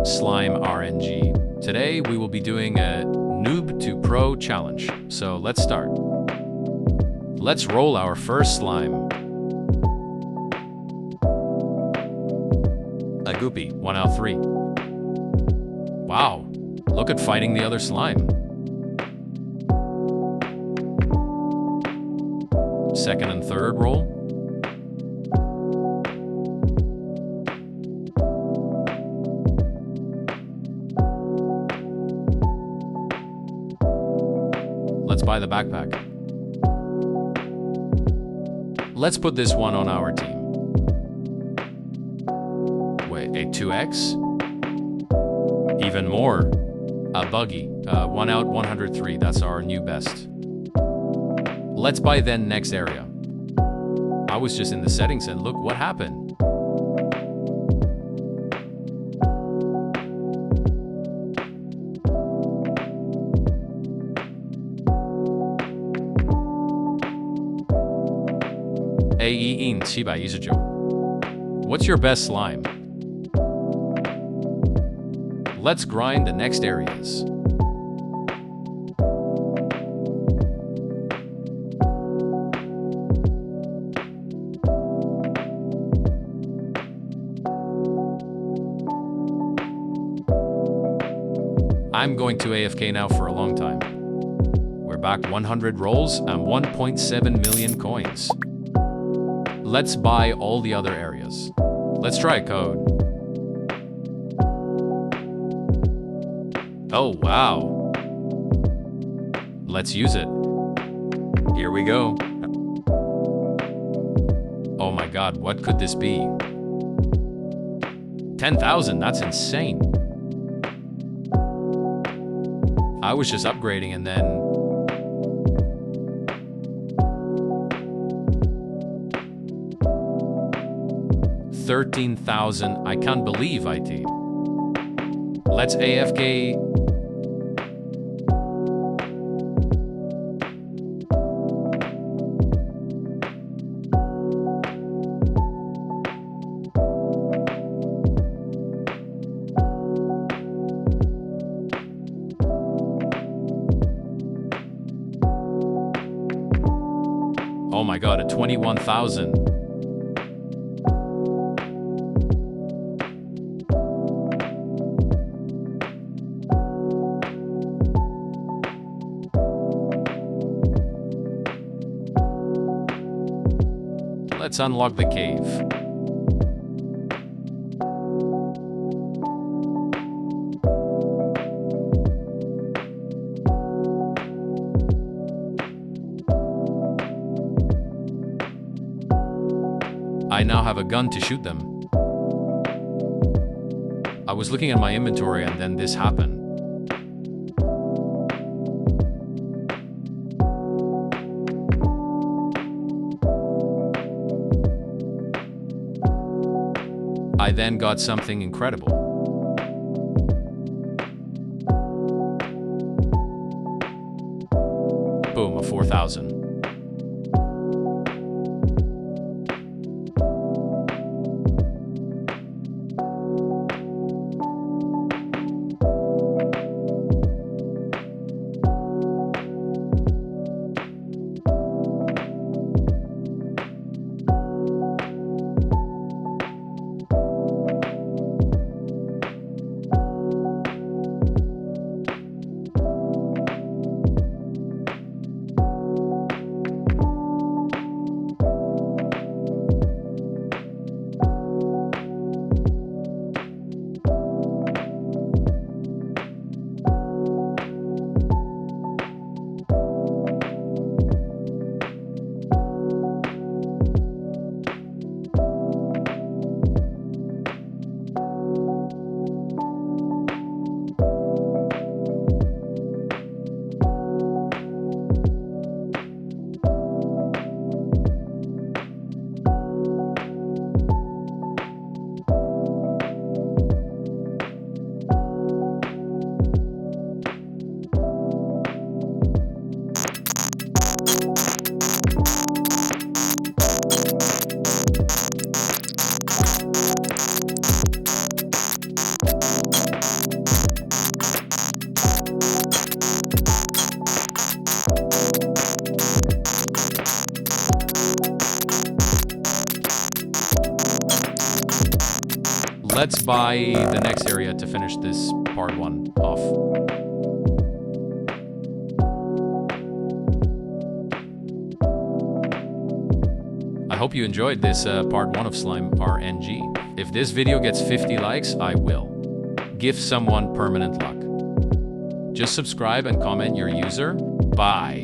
Slime RNG. Today we will be doing a Noob to Pro challenge. So let's start. Let's roll our first slime. A goopy, 1 out of 3. Wow, look at fighting the other slime. Second and third roll. Let's buy the backpack. Let's put this one on our team. Wait, a 2x? Even more. A buggy. 1 out, 103. That's our new best. Let's buy then next area. I was just in the settings and look what happened. AE 719. What's your best slime? Let's grind the next areas. I'm going to AFK now for a long time. We're back 100 rolls and 1.7 million coins. Let's buy all the other areas. Let's try a code. Oh, wow. Let's use it. Here we go. Oh my God, what could this be? 10,000, that's insane. I was just upgrading and then... $13,000. I can't believe IT. Let's AFK. Oh my God, a 21,000. Let's unlock the cave. I now have a gun to shoot them. I was looking at my inventory and then this happened. I then got something incredible. Boom, a 4,000. Let's buy the next area to finish this part 1 off. I hope you enjoyed this part 1 of Slime RNG. If this video gets 50 likes, I will give someone permanent luck. Just subscribe and comment your user. Bye.